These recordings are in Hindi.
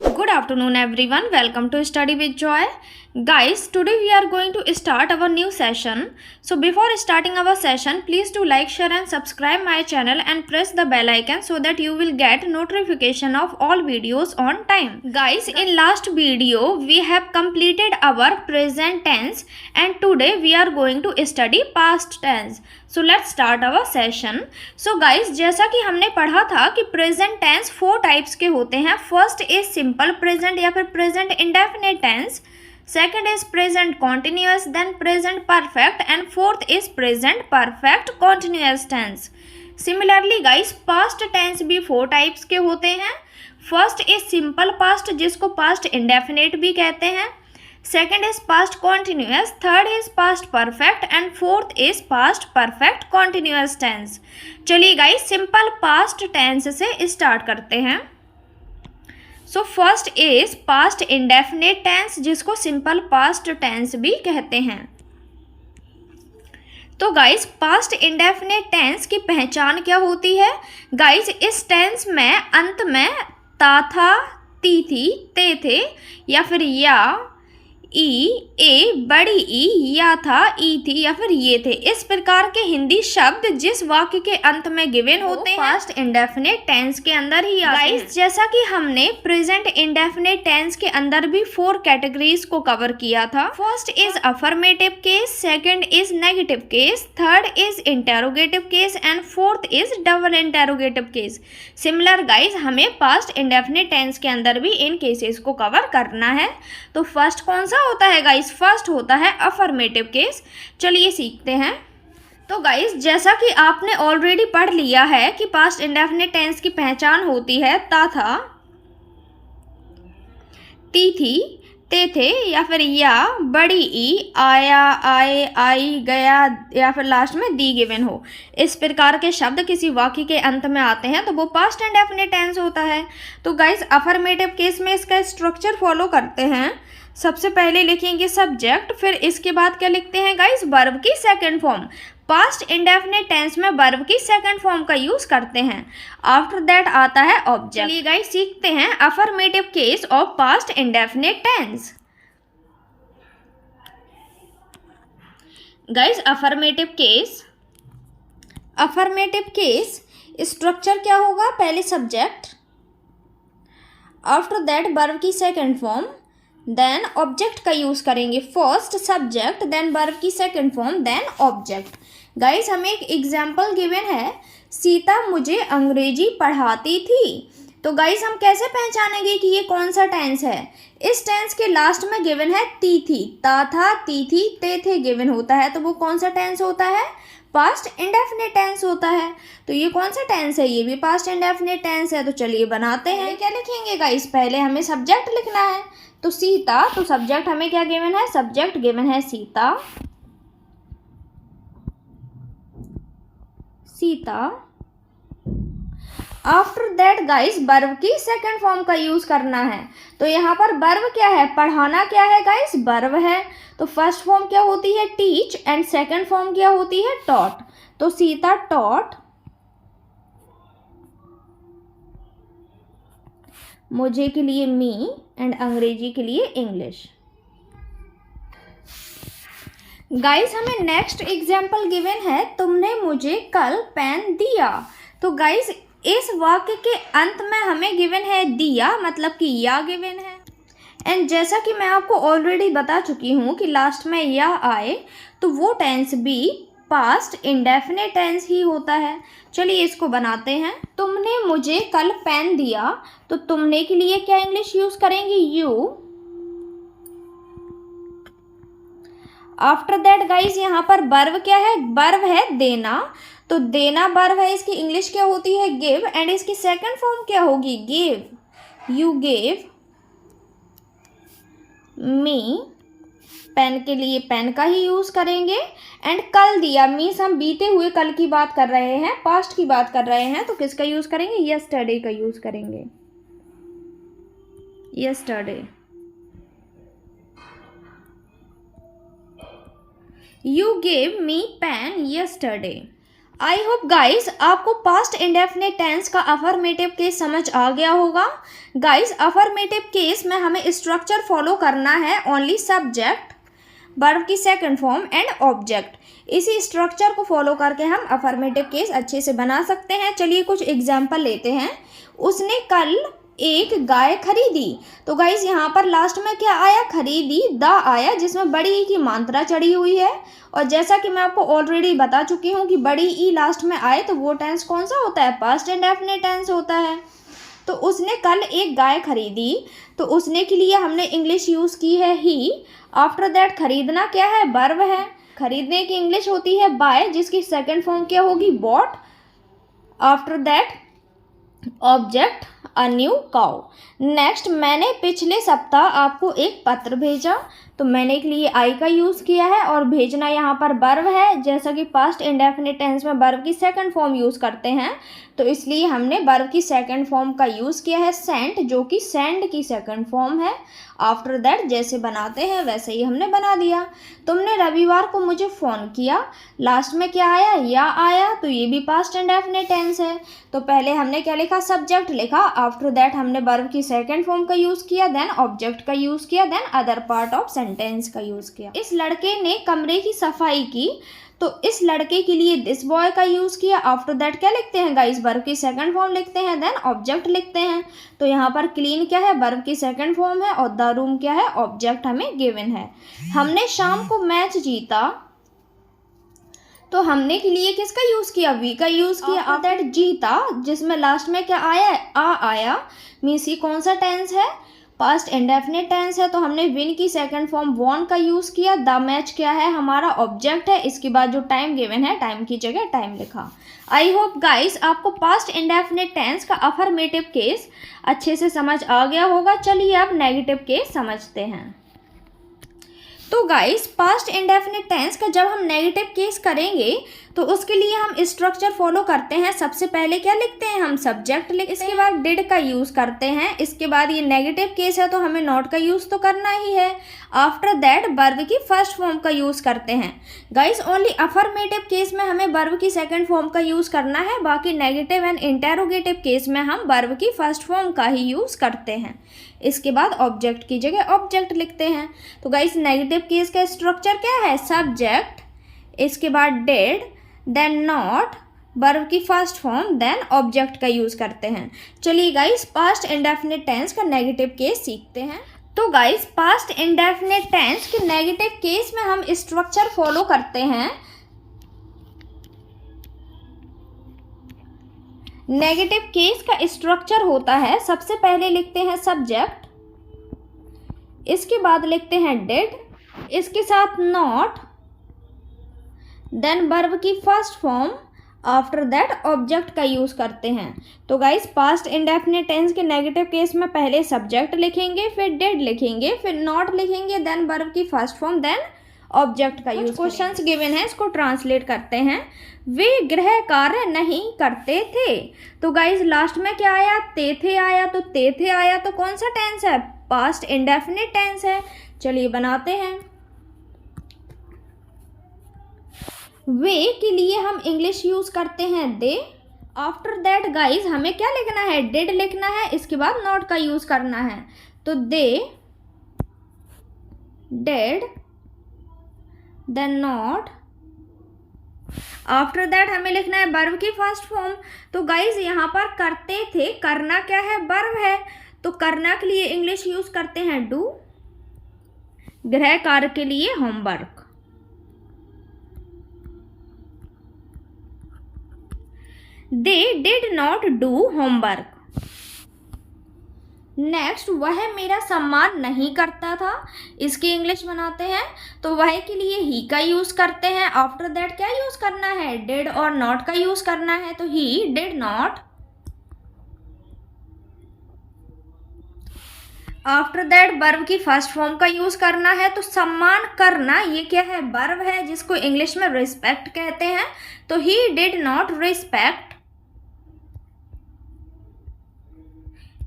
Good afternoon everyone. Welcome to Study with Joy. Guys, today we are going to start our new session. So before starting our session, please do like, share and subscribe my channel and press the bell icon so that you will get notification of all videos on time. Guys, in last video we have completed our present tense and today we are going to study past tense. So let's start our session. So guys, जैसा कि हमने पढ़ा था कि प्रेजेंट टेंस 4 टाइप्स के होते हैं. फर्स्ट इज सिंपल प्रेजेंट या फिर present indefinite tense, second is present continuous, then present perfect and fourth is present perfect continuous tense. Similarly guys, past tense भी 4 टाइप्स के होते हैं. फर्स्ट इज सिंपल पास्ट जिसको पास्ट इंडेफिनिट भी कहते हैं, second is past continuous, third is past perfect and fourth is past perfect continuous tense. चलिए गाइस, सिंपल पास्ट टेंस से स्टार्ट करते हैं. So first is past indefinite tense जिसको सिंपल पास्ट टेंस भी कहते हैं. तो गाइस, पास्ट इंडेफिनिट टेंस की पहचान क्या होती है? गाइस, इस टेंस में अंत में ता था, ती थी, ते थे या फिर या, ई, ए, बड़ी ई, या था, ई थी या फिर ये थे, इस प्रकार के हिंदी शब्द जिस वाक्य के अंत में गिवन होते हैं पास्ट इंडेफिनिट टेंस के अंदर ही आते हैं. जैसा कि हमने प्रेजेंट इंडेफिनिट टेंस के अंदर भी 4 कैटेगरीज को कवर किया था. First is affirmative case, second is negative case, third is interrogative case and fourth is double interrogative case. Similar guys, हमें पास्ट इंडेफिनिट टेंस के अंदर भी इन केसेस को कवर करना है. तो फर्स्ट कौन सा होता है गाइस? फर्स्ट होता है अफर्मेटिव केस. चलिए सीखते हैं. तो गाइस, जैसा कि आपने ऑलरेडी पढ़ लिया है कि पास्ट इंडेफिनिट टेंस की पहचान होती है ता था, ती थी, ते थे या फिर या, बड़ी ई, आया, आए, आई, गया या फिर लास्ट में दी गिवन हो. इस प्रकार के शब्द किसी वाक्य के अंत में आते हैं तो वो पास्ट इंडेफिनिट टेंस होता है. तो गाइस, अफर्मेटिव केस में इसका स्ट्रक्चर फॉलो करते हैं. सबसे पहले लिखेंगे सब्जेक्ट, फिर इसके बाद क्या लिखते हैं गाइस? वर्ब की second form. Past indefinite tense में वर्ब की सेकंड फॉर्म का यूज करते हैं. आफ्टर दैट आता है ऑब्जेक्ट. चलिए गाइस, सीखते हैं affirmative case of past indefinite tense. Guys, affirmative case structure क्या होगा? पहले सब्जेक्ट, आफ्टर दैट वर्ब की सेकंड फॉर्म, देन ऑब्जेक्ट का यूज करेंगे. फर्स्ट सब्जेक्ट, देन वर्ब की second form, then object. Guys, हमें एक एग्जांपल गिवन है, सीता मुझे अंग्रेजी पढ़ाती थी. तो गाइस, हम कैसे पहचानेंगे कि ये कौन सा टेंस है? इस टेंस के लास्ट में गिवन है ती थी, ता था, ती थी, ते थे गिवन होता है. तो वो कौन सा टेंस होता है? पास्ट इंडेफिनिट टेंस होता है. तो ये कौन सा टेंस है? ये भी पास्ट इंडेफिनिट टेंस है. तो चलिए बनाते हैं. क्या लिखेंगे गाइस? पहले हमें सब्जेक्ट लिखना है. तो सीता, तो सब्जेक्ट हमें क्या गिवन है? सब्जेक्ट गिवन है Sita. After that guys, verb की सेकंड फॉर्म का यूज करना है. तो यहाँ पर वर्ब क्या है? पढ़ाना क्या है गाइस? वर्ब है. तो फर्स्ट फॉर्म क्या होती है? टीच एंड सेकंड फॉर्म क्या होती है? टॉट. तो सीता टॉट मुझे के लिए मी एंड अंग्रेजी के लिए इंग्लिश. गाइस, हमें नेक्स्ट एग्जाम्पल गिवन है, तुमने मुझे कल पेन दिया. तो गाइस, इस वाक्य के अंत में हमें गिवन है दिया, मतलब कि या गिवन है. एंड जैसा कि मैं आपको ऑलरेडी बता चुकी हूँ कि लास्ट में या आए तो वो टेंस भी पास्ट इंडेफिनिट टेंस ही होता है. चलिए इसको बनाते हैं. तुमने मुझे कल पेन दिया, तो तुमने के लिए क्या इंग्लिश यूज करेंगे? यू. आफ्टर दैट गाइस, यहाँ पर वर्ब क्या है? वर्ब है देना. तो देना वर्ब है, इसकी इंग्लिश क्या होती है? गिव. एंड इसकी सेकंड फॉर्म क्या होगी? Give. You give me. Pen के लिए पेन का ही यूज करेंगे. एंड कल दिया मीन्स हम बीते हुए कल की बात कर रहे हैं, पास्ट की बात कर रहे हैं. तो किसका यूज करेंगे? यस्टरडे का यूज करेंगे. Yesterday. You gave me pen yesterday. I hope guys आपको पास्ट इंडेफिनिट टेंस का अफर्मेटिव केस समझ आ गया होगा। गाइस अफर्मेटिव केस में हमें स्ट्रक्चर फॉलो करना है, ओनली सब्जेक्ट, वर्ब की सेकंड फॉर्म एंड ऑब्जेक्ट। इसी स्ट्रक्चर को फॉलो करके हम अफर्मेटिव केस अच्छे से बना सकते हैं। चलिए कुछ एग्जाम्पल लेते हैं। उसने कल एक गाय खरीदी। तो गाइस यहाँ पर लास्ट में क्या आया, खरीदी, द आया, जिसमें बड़ी ई की मात्रा चढ़ी हुई है। और जैसा कि मैं आपको ऑलरेडी बता चुकी हूँ कि बड़ी ई लास्ट में आए तो वो टेंस कौन सा होता है, पास्ट इंडेफिनिट टेंस होता है। तो उसने कल एक गाय खरीदी, तो उसने के लिए हमने इंग्लिश यूज़ की है ही। आफ्टर दैट खरीदना क्या है, वर्ब है। खरीदने की इंग्लिश होती है बाय, जिसकी सेकंड फॉर्म क्या होगी, bought. After that object a new cow. Next, मैंने पिछले सप्ताह आपको एक पत्र भेजा। तो मैंने के लिए आई का यूज़ किया है और भेजना यहाँ पर वर्ब है। जैसा कि पास्ट इंडेफिनिट टेंस में वर्ब की सेकंड फॉर्म यूज़ करते हैं, तो इसलिए हमने वर्ब की सेकंड फॉर्म का यूज़ किया है सेंट, जो कि सेंड की सेकंड फॉर्म है। आफ्टर दैट जैसे बनाते हैं वैसे ही हमने बना दिया। तुमने रविवार को मुझे फ़ोन किया, लास्ट में क्या आया, या आया, तो ये भी पास्ट इंडेफिनिट टेंस है। तो पहले हमने क्या लिखा, सब्जेक्ट लिखा। आफ्टर दैट हमने वर्ब की सेकंड फॉर्म का यूज़ किया, देन ऑब्जेक्ट का यूज़ किया, then other part of sentence का यूज़ किया। इस लड़के ने कमरे की सफाई की, तो इस लड़के के लिए दिस बॉय का यूज़ किया। आफ्टर दैट क्या लिखते हैं गाइस, वर्ब की सेकंड फॉर्म लिखते हैं, देन ऑब्जेक्ट लिखते हैं। तो यहाँ पर क्लीन क्या है, वर्ब की सेकंड फॉर्म है, और द रूम क्या है, ऑब्जेक्ट हमें गिवन है। हमने शाम को मैच जीता, तो हमने के लिए किसका यूज़ किया, वी का यूज़ किया। आफ्टर दैट जीता, जिसमें लास्ट में क्या आया, आ आया, मीन्स ये कौन सा टेंस है, पास्ट इंडेफिनिट टेंस है। तो हमने विन की सेकंड फॉर्म वॉन का यूज़ किया। द मैच क्या है, हमारा ऑब्जेक्ट है। इसके बाद जो टाइम गिवन है, टाइम की जगह टाइम लिखा। आई होप गाइस आपको पास्ट इंडेफिनिट टेंस का अफर्मेटिव केस अच्छे से समझ आ गया होगा। चलिए अब नेगेटिव केस समझते हैं। तो गाइस पास्ट इंडेफिनिट टेंस का जब हम नेगेटिव केस करेंगे तो उसके लिए हम स्ट्रक्चर फॉलो करते हैं। सबसे पहले क्या लिखते हैं, हम सब्जेक्ट लिखते हैं, इसके बाद डिड का यूज़ करते हैं। इसके बाद ये नेगेटिव केस है तो हमें नॉट का यूज़ तो करना ही है। आफ्टर दैट वर्ब की फर्स्ट फॉर्म का यूज़ करते हैं। गाइस ओनली अफर्मेटिव केस में हमें वर्ब की सेकंड फॉर्म का यूज़ करना है, बाकी नेगेटिव एंड इंटेरोगेटिव केस में हम वर्ब की फर्स्ट फॉर्म का ही यूज़ करते हैं। इसके बाद ऑब्जेक्ट की जगह ऑब्जेक्ट लिखते हैं। तो गाइस नेगेटिव केस का स्ट्रक्चर क्या है, सब्जेक्ट, इसके बाद डिड, देन नॉट, वर्ब की फर्स्ट फॉर्म, देन ऑब्जेक्ट का यूज़ करते हैं। चलिए गाइस पास्ट इंडेफिनिट टेंस का नेगेटिव केस सीखते हैं। तो गाइस पास्ट इंडेफिनिट टेंस के नेगेटिव केस में हम स्ट्रक्चर फॉलो करते हैं। नेगेटिव केस का स्ट्रक्चर होता है, सबसे पहले लिखते हैं सब्जेक्ट, इसके बाद लिखते हैं डिड, इसके साथ नॉट, देन वर्ब की first form, after that object का यूज़ करते हैं। तो गाइस पास्ट इंडेफिनिट टेंस के नेगेटिव केस में पहले सब्जेक्ट लिखेंगे, फिर डिड लिखेंगे, फिर नॉट लिखेंगे, देन वर्ब की फर्स्ट फॉर्म, देन ऑब्जेक्ट का यूज़। क्वेश्चंस गिवन है, इसको ट्रांसलेट करते हैं। वे गृह कार्य नहीं करते थे। तो गाइस लास्ट में क्या आया, ते थे आया। तो ते थे आया तो कौन सा टेंस है, पास्ट इंडेफिनिट टेंस है। चलिए बनाते हैं। वे के लिए हम इंग्लिश यूज़ करते हैं दे। आफ्टर दैट गाइज हमें क्या लिखना है, डिड लिखना है, इसके बाद नॉट का यूज़ करना है। तो they, did, then not, after that हमें लिखना है वर्ब की फर्स्ट फॉर्म। तो गाइज यहाँ पर करते थे, करना क्या है, वर्ब है। तो करना के लिए इंग्लिश यूज़ करते हैं डू, गृह कार्य के लिए homework. They did not do homework. Next, वह मेरा सम्मान नहीं करता था। इसकी इंग्लिश बनाते हैं। तो वह के लिए ही का यूज़ करते हैं। आफ्टर दैट क्या यूज़ करना है, डिड और नॉट का यूज़ करना है। तो he did not, after that verb की फर्स्ट फॉर्म का यूज़ करना है। तो सम्मान करना ये क्या है, वर्ब है, जिसको इंग्लिश में रिस्पेक्ट कहते हैं। तो ही डिड नॉट रिस्पेक्ट,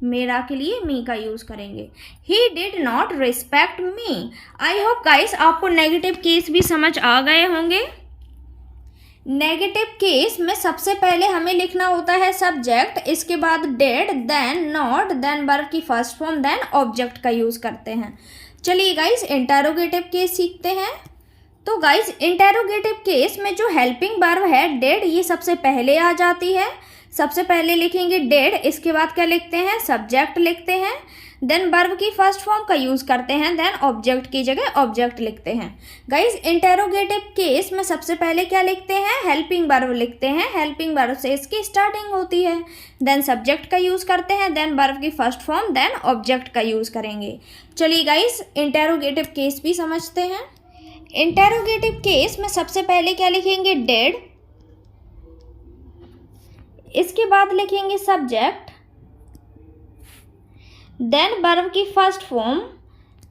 मेरा के लिए मी का यूज़ करेंगे। He did not respect me. I hope guys आपको नेगेटिव केस भी समझ आ गए होंगे। नेगेटिव केस में सबसे पहले हमें लिखना होता है सब्जेक्ट, इसके बाद did, then not, then verb की फर्स्ट फॉर्म, देन ऑब्जेक्ट का यूज़ करते हैं। चलिए गाइस इंटेरोगेटिव केस सीखते हैं। तो गाइस इंटेरोगेटिव केस में जो हेल्पिंग वर्ब है डेड, ये सबसे पहले आ जाती है। सबसे पहले लिखेंगे डेड, इसके बाद क्या लिखते हैं, सब्जेक्ट लिखते हैं, देन वर्ब की फर्स्ट फॉर्म का यूज़ करते हैं, देन ऑब्जेक्ट की जगह ऑब्जेक्ट लिखते हैं। गाइस इंटेरोगेटिव केस में सबसे पहले क्या लिखते हैं, हेल्पिंग वर्ब लिखते हैं। हेल्पिंग वर्ब से इसकी स्टार्टिंग होती है, देन सब्जेक्ट का यूज़ करते हैं, देन वर्ब की फर्स्ट फॉर्म, देन ऑब्जेक्ट का यूज़ करेंगे। चलिए गाइस इंटेरोगेटिव केस भी समझते हैं। इंटेरोगेटिव केस में सबसे पहले क्या लिखेंगे, डेड, इसके बाद लिखेंगे सब्जेक्ट, देन वर्ब की फर्स्ट फॉर्म,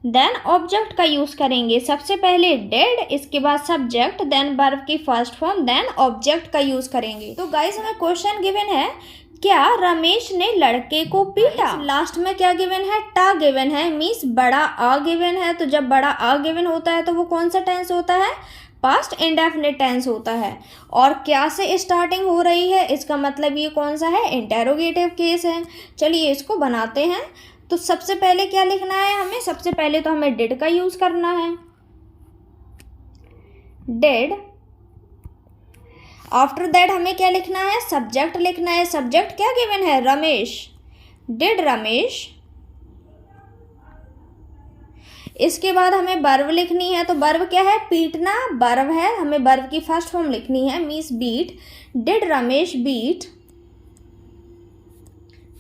देन ऑब्जेक्ट का यूज़ करेंगे। सबसे पहले डेड, इसके बाद सब्जेक्ट, देन वर्ब की फर्स्ट फॉर्म, देन ऑब्जेक्ट का यूज़ करेंगे। तो गाइस हमें क्वेश्चन गिवन है, क्या रमेश ने लड़के को पीटा। लास्ट में क्या गिवन है, टा गिवन है, मीन्स बड़ा आ गिवन है। तो जब बड़ा आ गिवन होता है तो वो कौन सा टेंस होता है, पास्ट इंडेफिनिट टेंस होता है। और क्या से स्टार्टिंग हो रही है, इसका मतलब ये कौन सा है, इंटेरोगेटिव केस है। चलिए इसको बनाते हैं। तो सबसे पहले क्या लिखना है हमें, सबसे पहले तो हमें डिड का यूज़ करना है, डिड। आफ्टर दैट हमें क्या लिखना है, सब्जेक्ट लिखना है। सब्जेक्ट क्या गिवन है, रमेश, डिड रमेश। इसके बाद हमें वर्ब लिखनी है। तो वर्ब क्या है, पीटना वर्ब है, हमें वर्ब की फर्स्ट फॉर्म लिखनी है, means beat. Did Ramesh beat,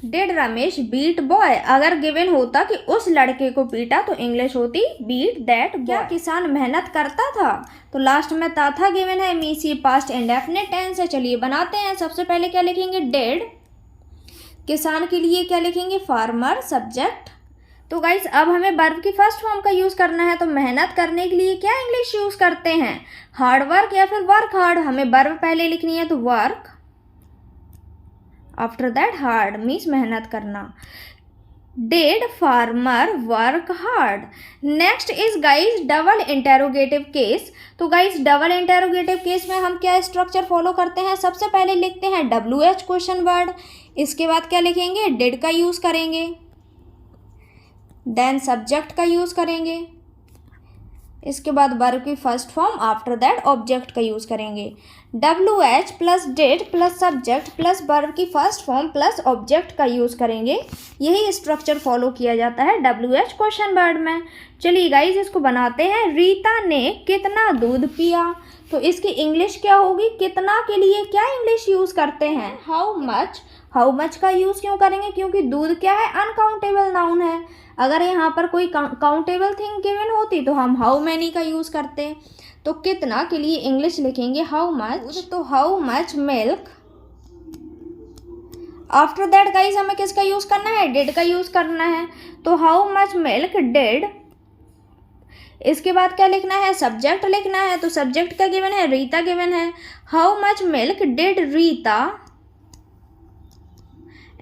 did Ramesh beat boy. अगर गिवन होता कि उस लड़के को पीटा तो इंग्लिश होती बीट दैट बॉय। क्या किसान मेहनत करता था, तो लास्ट में था गिवन है, मीन्स ये पास्ट इंडेफिनिट टेंस है। चलिए बनाते हैं। सबसे पहले क्या लिखेंगे, डेड, किसान के लिए क्या लिखेंगे, फार्मर, सब्जेक्ट। तो गाइस अब हमें वर्ब की फर्स्ट फॉर्म का यूज़ करना है। तो मेहनत करने के लिए क्या इंग्लिश यूज़ करते हैं, हार्ड वर्क या फिर वर्क हार्ड। हमें वर्ब पहले लिखनी है तो work, after that hard, means मेहनत करना। Did farmer work hard. Next is guys double interrogative case. तो गाइस डबल इंटेरोगेटिव केस में हम क्या स्ट्रक्चर फॉलो करते हैं, सबसे पहले लिखते हैं WH क्वेश्चन वर्ड, इसके बाद क्या लिखेंगे, डिड का यूज़ करेंगे, देन सब्जेक्ट का यूज़ करेंगे, इसके बाद वर्ब की first form, after that object का यूज़ करेंगे। WH plus did plus subject plus verb की फर्स्ट फॉर्म प्लस ऑब्जेक्ट का यूज़ करेंगे। यही स्ट्रक्चर फॉलो किया जाता है WH क्वेश्चन वर्ड में। चलिए गाइज इसको बनाते हैं। रीता ने कितना दूध पिया। तो इसकी इंग्लिश क्या होगी, कितना के लिए क्या इंग्लिश यूज़ करते हैं, हाउ मच। हाउ मच का यूज़ क्यों करेंगे, क्योंकि दूध क्या है, अनकाउंटेबल नाउन है। अगर यहाँ पर कोई काउंटेबल थिंग गिवन होती तो हम हाउ मैनी का यूज़ करते। तो कितना के लिए इंग्लिश लिखेंगे हाउ मच। तो how much milk. After that guys हमें किसका यूज़ करना है, डिड का यूज़ करना है। तो हाउ मच मिल्क डिड। इसके बाद क्या लिखना है, सब्जेक्ट लिखना है। तो सब्जेक्ट का गिवन है, रीता गिवन है। How much milk did Rita.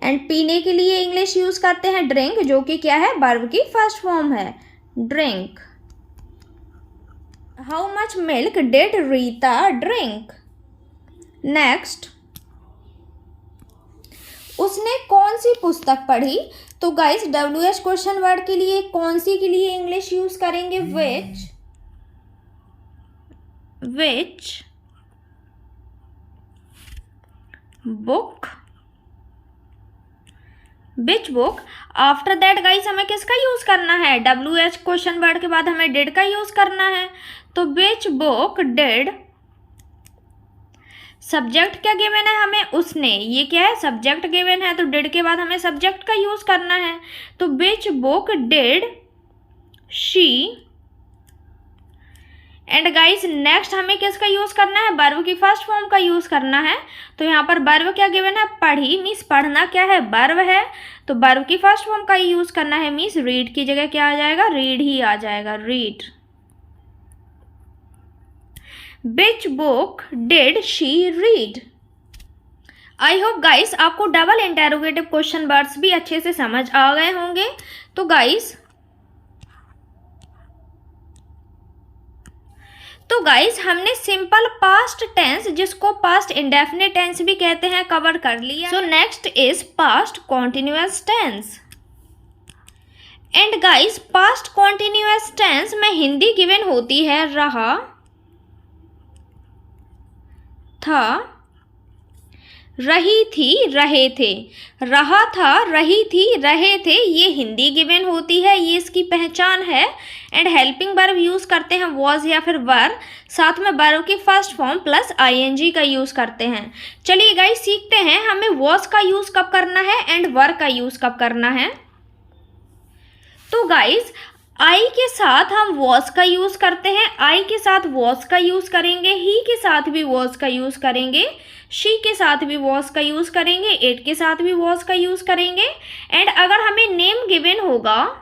And पीने के लिए इंग्लिश यूज़ करते हैं ड्रिंक, जो कि क्या है, वर्ब की फर्स्ट फॉर्म है, drink. How much milk did Rita drink. Next, उसने कौन सी पुस्तक पढ़ी। तो गाइस WH क्वेश्चन वर्ड के लिए कौन सी के लिए इंग्लिश यूज करेंगे, which book, which book. After that guys हमें किसका यूज करना है, WH क्वेश्चन वर्ड के बाद हमें डिड का यूज करना है। तो विच बुक डिड। सब्जेक्ट क्या गिवन है हमें, उसने, ये क्या है, सब्जेक्ट गिवन है। तो डिड के बाद हमें सब्जेक्ट का यूज करना है। तो which book did she. And guys next हमें किसका यूज करना है, वर्ब की फर्स्ट फॉर्म का यूज करना है। तो यहाँ पर वर्ब क्या गिवन है, पढ़ी, मीन्स पढ़ना क्या है, वर्ब है। तो वर्ब की फर्स्ट फॉर्म का यूज करना है, मीन्स रीड की जगह क्या आ जाएगा, रीड ही आ जाएगा, read. Which book did she read? I hope guys आपको डबल इंटेरोगेटिव क्वेश्चन वर्ड्स भी अच्छे से समझ आ गए होंगे। तो तो गाइस हमने सिंपल पास्ट टेंस, जिसको पास्ट इंडेफिनिट टेंस भी कहते हैं, कवर कर लिया। So next is past continuous tense. And guys past continuous tense में हिंदी गिवन होती है रहा, था, रही थी, रहे थे। रहा था, रही थी, रहे थे, ये हिंदी गिवन होती है, ये इसकी पहचान है। एंड हेल्पिंग वर्ब यूज़ करते हैं वॉज या फिर वर, साथ में वर्ब की फर्स्ट फॉर्म प्लस आईएनजी का यूज़ करते हैं। चलिए गाइस सीखते हैं हमें वॉज का यूज़ कब करना है एंड वर का यूज़ कब करना है। तो गाइस आई के साथ हम वॉज का यूज़ करते हैं, आई के साथ वॉज का यूज़ करेंगे, ही के साथ भी वॉज का यूज़ करेंगे, शी के साथ भी वॉज का यूज़ करेंगे, इट के साथ भी वॉज का यूज़ करेंगे। एंड अगर हमें नेम गिवन होगा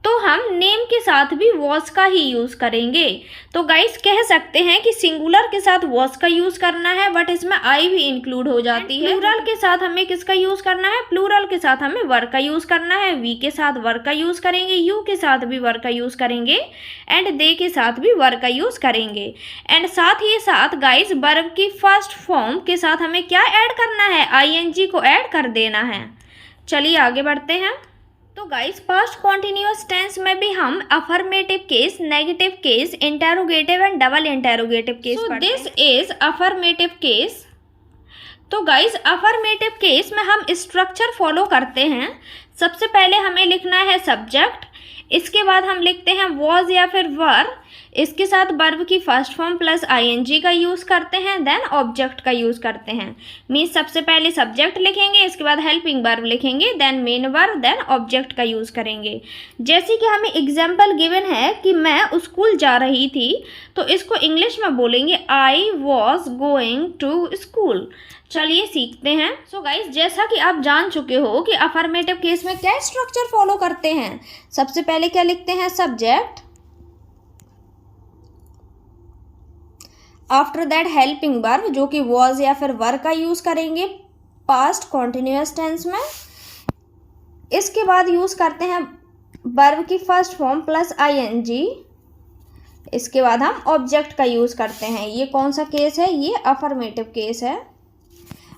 तो हम नेम के साथ भी वॉज का ही यूज़ करेंगे। तो गाइस कह सकते हैं कि सिंगुलर के साथ वॉज का यूज़ करना है, बट इसमें आई भी इंक्लूड हो जाती है। प्लूरल के साथ हमें किसका यूज़ करना है, प्लूरल के साथ हमें वर का यूज़ करना है। वी के साथ वर का यूज़ करेंगे, यू के साथ भी वर का यूज़ करेंगे, एंड दे के साथ भी वर का यूज़ करेंगे। एंड साथ ही साथ गाइस वर्ब की फर्स्ट फॉर्म के साथ हमें क्या ऐड करना है, आईएनजी को ऐड कर देना है। चलिए आगे बढ़ते हैं। तो गाइस पास्ट कॉन्टिन्यूअस टेंस में भी हम affirmative case, negative case, interrogative and double interrogative case पढ़ते हैं। This is affirmative case. तो गाइस अफर्मेटिव केस में हम स्ट्रक्चर फॉलो करते हैं। सबसे पहले हमें लिखना है सब्जेक्ट, इसके बाद हम लिखते हैं वॉज या फिर वर, इसके साथ वर्ब की फर्स्ट फॉर्म प्लस आईएनजी का यूज़ करते हैं, देन ऑब्जेक्ट का यूज़ करते हैं। मीन्स सबसे पहले सब्जेक्ट लिखेंगे, इसके बाद हेल्पिंग वर्ब लिखेंगे, then main verb, then object का यूज़ करेंगे। जैसे कि हमें एग्जाम्पल गिवन है कि मैं स्कूल जा रही थी, तो इसको इंग्लिश में बोलेंगे I was going to school. चलिए सीखते हैं। सो गाइस जैसा कि आप जान चुके हो कि अफर्मेटिव केस में क्या स्ट्रक्चर फॉलो करते हैं। सबसे पहले क्या लिखते हैं, subject, after that helping verb जो कि वॉज या फिर वर का यूज़ करेंगे पास्ट कॉन्टिन्यूअस टेंस में। इसके बाद यूज़ करते हैं वर्ब की फर्स्ट फॉर्म प्लस आईएनजी। इसके बाद हम ऑब्जेक्ट का यूज़ करते हैं। ये कौन सा केस है, ये अफर्मेटिव केस है।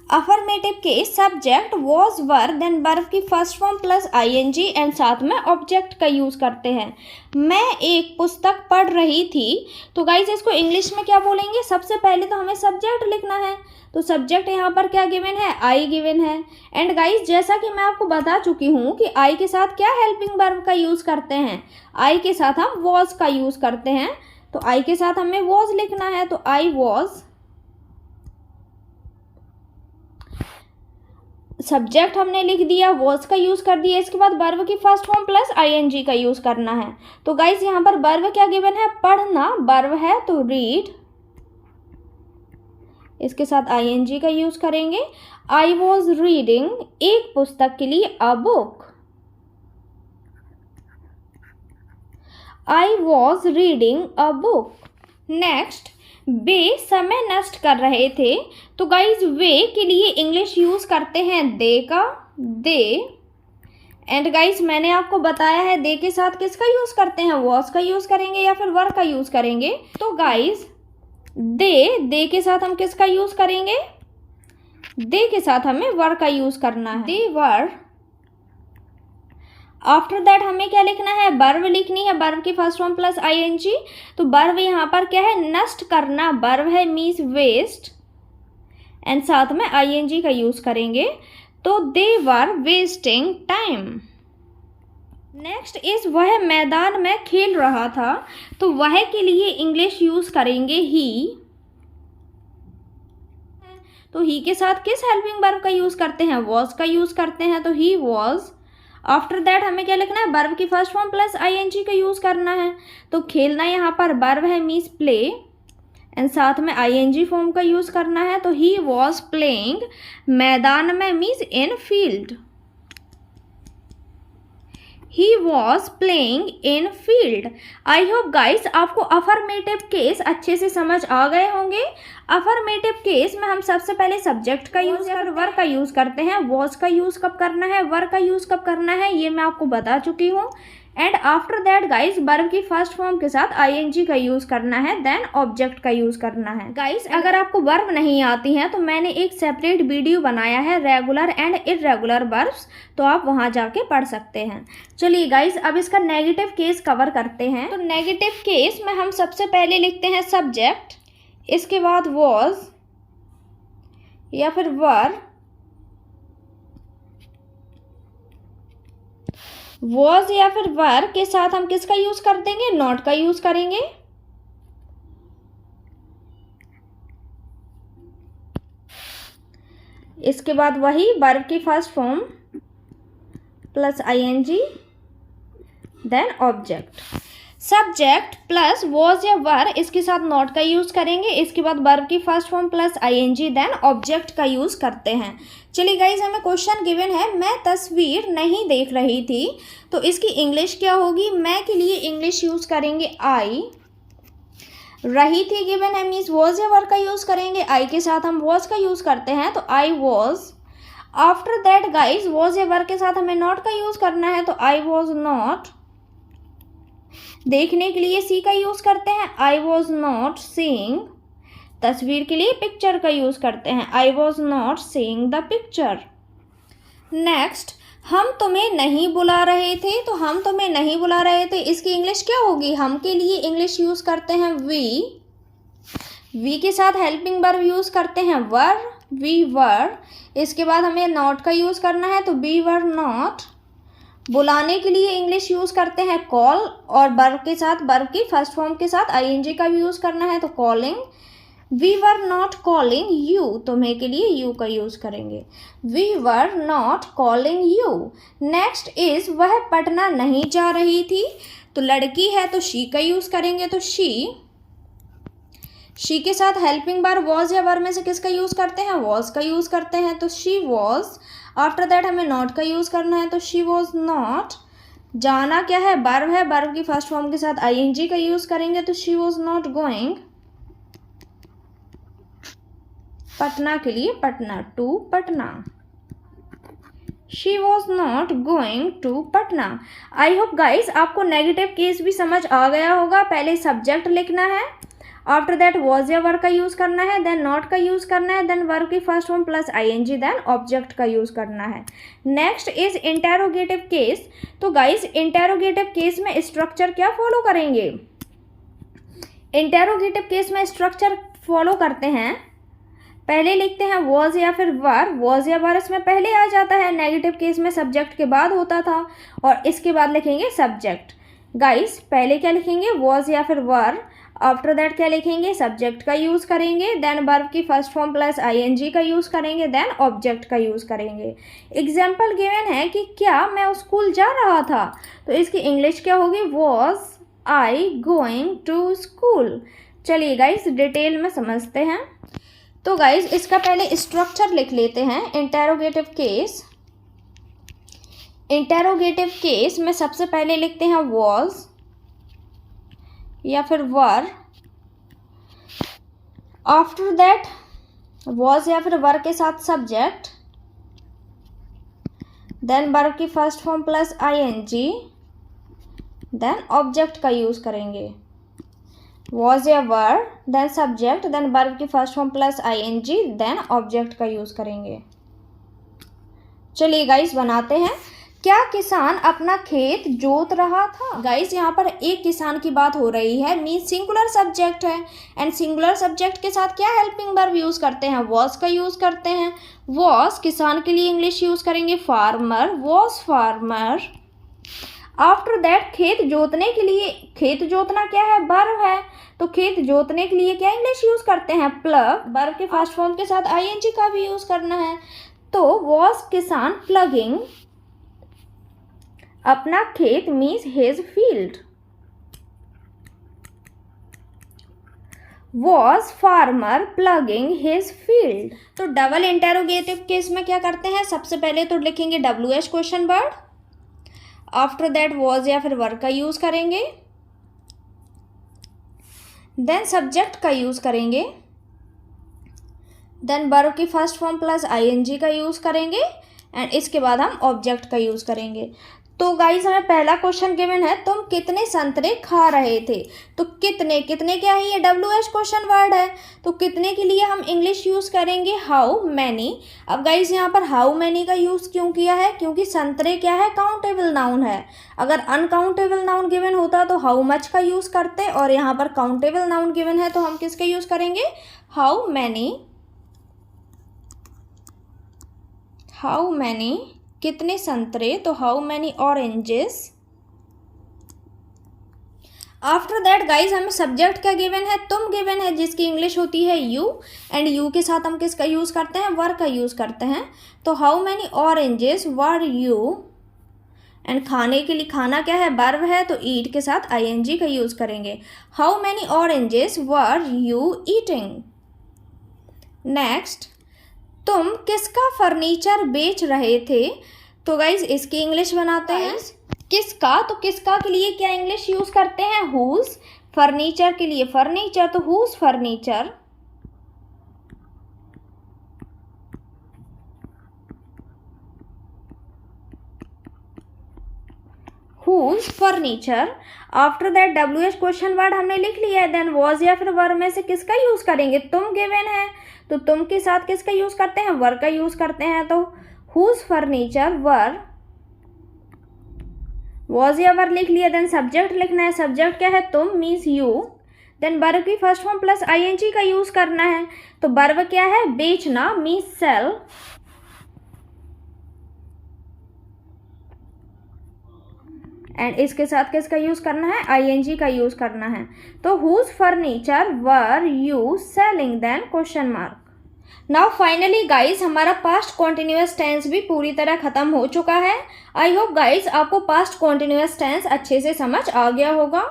Affirmative case subject was were, then verb की first form plus ING and साथ में ऑब्जेक्ट का यूज़ करते हैं। मैं एक पुस्तक पढ़ रही थी, तो गाइज इसको इंग्लिश में क्या बोलेंगे, सबसे पहले तो हमें सब्जेक्ट लिखना है। तो सब्जेक्ट यहाँ पर क्या गिवन है, आई गिवन है। एंड गाइज जैसा कि मैं आपको बता चुकी हूँ कि आई के साथ क्या हेल्पिंग वर्ब का यूज़ करते हैं, आई के साथ हम वॉज का यूज़ करते हैं। तो आई के साथ हमें वॉज लिखना है, तो आई वॉज। सब्जेक्ट हमने लिख दिया, वॉज का यूज़ कर दिया, इसके बाद वर्ब की फर्स्ट फॉर्म प्लस आईएनजी का यूज़ करना है। तो गाइज यहाँ पर वर्ब क्या गिवन है, पढ़ना, वर्ब है तो रीड, इसके साथ आईएनजी का यूज़ करेंगे। आई वॉज रीडिंग, एक पुस्तक के लिए a book, I was reading a book. Next, वे समय नष्ट कर रहे थे, तो गाइज वे के लिए इंग्लिश यूज़ करते हैं दे का, दे। एंड गाइज मैंने आपको बताया है दे के साथ किसका यूज़ करते हैं, वॉज का यूज़ करेंगे या फिर वर का यूज़ करेंगे। तो गाइज दे के साथ हम किसका यूज़ करेंगे, दे के साथ हमें वर का यूज़ करना है, दे वर। आफ्टर दैट हमें क्या लिखना है, वर्ब लिखनी है, वर्ब की फर्स्ट फॉर्म प्लस आईएनजी। तो वर्ब यहाँ पर क्या है, नष्ट करना, वर्ब है मीन्स वेस्ट, एंड साथ में आईएनजी का यूज़ करेंगे। तो दे वर वेस्टिंग टाइम। नेक्स्ट इज वह मैदान में खेल रहा था, तो वह के लिए इंग्लिश यूज़ करेंगे ही। तो ही के साथ किस हेल्पिंग वर्ब का यूज़ करते हैं, वॉज का यूज़ करते हैं, तो ही वॉज। आफ्टर दैट हमें क्या लिखना है, वर्ब की फर्स्ट फॉर्म प्लस आईएनजी का यूज़ करना है। तो खेलना यहाँ पर वर्ब है मीन्स प्ले, एंड साथ में आईएनजी फॉर्म का यूज़ करना है। तो ही वॉज प्लेइंग, मैदान में means in field, he was playing in field. I hope guys आपको अफर्मेटिव केस अच्छे से समझ आ गए होंगे। अफर्मेटिव केस में हम सबसे पहले सब्जेक्ट का यूज़ कर वर का यूज़ करते हैं, वॉज का यूज़ कब करना है, वर का यूज़ कब करना है, ये मैं आपको बता चुकी हूँ। And after that guys verb की फर्स्ट फॉर्म के साथ आईएनजी का यूज़ करना है, देन ऑब्जेक्ट का यूज़ करना है। गाइस अगर आपको वर्ब नहीं आती हैं तो मैंने एक सेपरेट वीडियो बनाया है रेगुलर एंड इर्रेगुलर वर्ब्स, तो आप वहां जाके पढ़ सकते हैं। चलिए गाइस अब इसका नेगेटिव केस कवर करते हैं। तो नेगेटिव केस में हम सबसे पहले लिखते हैं सब्जेक्ट, इसके बाद वॉज या फिर वर, वॉज या फिर वर के साथ हम किसका यूज कर देंगे, नॉट का यूज करेंगे। इसके बाद वही वर्ब की first form plus ING, then object. Subject plus was या वर, इसके साथ नॉट का यूज करेंगे। इसके बाद वर्ब की first form plus ING, then object का यूज करते हैं। चलिए गाइज हमें क्वेश्चन गिवन है, मैं तस्वीर नहीं देख रही थी, तो इसकी इंग्लिश क्या होगी। मैं के लिए इंग्लिश यूज करेंगे आई, रही थी गिवन है मीन्स वॉज या वर का यूज करेंगे। आई के साथ हम वॉज का यूज करते हैं, तो I was. After that guys was या वर के साथ हमें नॉट का यूज करना है, तो आई वॉज नॉट। देखने के लिए सी का यूज करते हैं, आई वॉज नॉट सीइंग। तस्वीर के लिए पिक्चर का यूज करते हैं, I was not seeing the picture. Next, हम तुम्हें नहीं बुला रहे थे, तो हम तुम्हें नहीं बुला रहे थे, इसकी इंग्लिश क्या होगी। हम के लिए इंग्लिश यूज करते हैं वी के साथ हेल्पिंग वर्ब यूज करते हैं वर, वी वर। इसके बाद हमें नॉट का यूज करना है, तो वी वर नॉट। बुलाने के लिए इंग्लिश यूज करते हैं कॉल, और वर्ब के साथ वर्ब की फर्स्ट फॉर्म के साथ आईएनजी का भी यूज करना है, तो calling. We were not calling you, तुम्हें के लिए यू का यूज करेंगे, we were not calling you. Next is वह पटना नहीं जा रही थी, तो लड़की है तो शी का यूज करेंगे, तो शी के साथ हेल्पिंग वर्ब वॉज या वर में से किसका यूज करते हैं, वॉज का यूज करते हैं, तो शी वॉज। आफ्टर दैट हमें नॉट का यूज करना है, तो शी वॉज नॉट। जाना क्या है, वर्ब है, वर्ब की फर्स्ट फॉर्म के साथ आईएनजी का यूज करेंगे, तो she was not going. Patna के लिए Patna, to Patna, she was not going to Patna. I hope guys आपको नेगेटिव केस भी समझ आ गया होगा। पहले सब्जेक्ट लिखना है, आफ्टर दैट वॉज या वर का यूज करना है, देन नॉट का यूज करना है, देन वर्ब की first form plus ING, then object का यूज करना है। Next is interrogative case. तो गाइज इंटेरोगेटिव केस में स्ट्रक्चर क्या फॉलो करेंगे, इंटेरोगेटिव केस में स्ट्रक्चर फॉलो करते हैं। पहले लिखते हैं वॉज या फिर वर, वॉज या वर इसमें पहले आ जाता है, नेगेटिव केस में सब्जेक्ट के बाद होता था, और इसके बाद लिखेंगे सब्जेक्ट। गाइस पहले क्या लिखेंगे, वॉज या फिर वर, आफ्टर दैट क्या लिखेंगे, सब्जेक्ट का यूज करेंगे, देन वर्ब की फर्स्ट फॉर्म प्लस आईएनजी का यूज करेंगे, देन ऑब्जेक्ट का यूज करेंगे। एग्जाम्पल गिवन है कि क्या मैं स्कूल जा रहा था, तो इसकी इंग्लिश क्या होगी, was I going to school. चलिए गाइस डिटेल में समझते हैं। तो गाइस इसका पहले स्ट्रक्चर लिख लेते हैं। इंटेरोगेटिव केस, इंटेरोगेटिव केस में सबसे पहले लिखते हैं वॉज या फिर वर, आफ्टर दैट वॉज या फिर वर के साथ सब्जेक्ट, देन वर्ब की first form plus ING, then object का यूज करेंगे। वॉज या were, then subject, then verb की first form plus ING, then object का यूज करेंगे। चलिए गाइस बनाते हैं। क्या किसान अपना खेत जोत रहा था। गाइस यहाँ पर एक किसान की बात हो रही है, मीन सिंगुलर सब्जेक्ट है, एंड सिंगुलर सब्जेक्ट के साथ क्या हेल्पिंग वर्ब यूज करते हैं, वॉज का यूज करते हैं। वॉज किसान के लिए इंग्लिश यूज करेंगे farmer, was farmer. After that खेत जोतने के लिए, खेत जोतना क्या है, वर्ब है, तो खेत जोतने के लिए क्या इंग्लिश यूज करते हैं, प्लग। वर्ब के फर्स्ट फॉर्म के साथ आईएनजी का भी यूज करना है, तो वॉज किसान प्लगिंग अपना खेत means his field. Was farmer plugging his field. तो डबल इंटेरोगेटिव केस में क्या करते हैं, सबसे पहले तो लिखेंगे WH question word, after that was या फिर वर्ब का यूज करेंगे, देन सब्जेक्ट का यूज करेंगे, देन वर्ब की फर्स्ट फॉर्म प्लस आईएनजी का यूज करेंगे, एंड इसके बाद हम ऑब्जेक्ट का यूज करेंगे। तो गाइस हमें पहला क्वेश्चन गिवन है, तुम कितने संतरे खा रहे थे। तो कितने, कितने क्या है, ये WH क्वेश्चन वर्ड है। तो कितने के लिए हम इंग्लिश यूज़ करेंगे हाउ मैनी। अब गाइस यहाँ पर हाउ मैनी का यूज़ क्यों किया है, क्योंकि संतरे क्या है, काउंटेबल नाउन है। अगर अनकाउंटेबल नाउन गिवन होता तो हाउ मच का यूज़ करते, और यहाँ पर काउंटेबल नाउन गिवन है तो हम किसका यूज़ करेंगे, हाउ मैनी। हाउ मैनी कितने संतरे, तो how many oranges. After that guys हमें सब्जेक्ट क्या गिवन है, तुम गिवन है, जिसकी इंग्लिश होती है यू, एंड यू के साथ हम किसका यूज़ करते हैं, वर का यूज़ करते हैं। तो how many oranges were you, and खाने के लिए खाना क्या है, वर्ब है, तो ईट के साथ ING का यूज़ करेंगे। How many oranges were you eating. Next, तुम किसका फर्नीचर बेच रहे थे। तो गाइज इसकी इंग्लिश बनाते हैं, किसका, तो किसका के लिए क्या इंग्लिश यूज़ करते हैं, हुज। फर्नीचर के लिए फर्नीचर, तो whose furniture. Whose furniture. After that WH question word हमने लिख लिया है, देन वॉज या फिर वर में से किसका यूज़ करेंगे, तुम गिवन है, तो तुम के साथ किसका यूज़ करते हैं, वर का यूज़ करते हैं। तो हुज फर्नीचर वर, वॉज या वर लिख लिया, देन सब्जेक्ट लिखना है, सब्जेक्ट क्या है, तुम मीन्स यू, देन वर्ब की फर्स्ट फॉर्म प्लस ING का यूज़ करना है। तो वर्ब क्या है, बेचना, मीन्स सेल, एंड इसके साथ किसका यूज़ करना है, ING का यूज़ करना है। तो whose furniture were you selling, then question mark. Now finally guys हमारा पास्ट कॉन्टिन्यूअस टेंस भी पूरी तरह खत्म हो चुका है। आई होप गाइज आपको पास्ट कॉन्टिन्यूअस टेंस अच्छे से समझ आ गया होगा।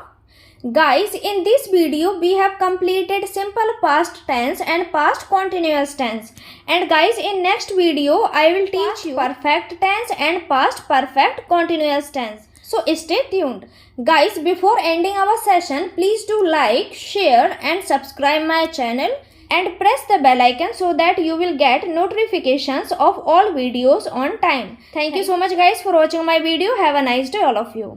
Guys, in this video we have completed simple past tense and past continuous tense. And guys, in next video I will teach you perfect tense and past perfect continuous tense. So stay tuned. Guys, before ending our session, please do like, share and subscribe my channel and press the bell icon so that you will get notifications of all videos on time. Thank you so much guys for watching my video. Have a nice day all of you.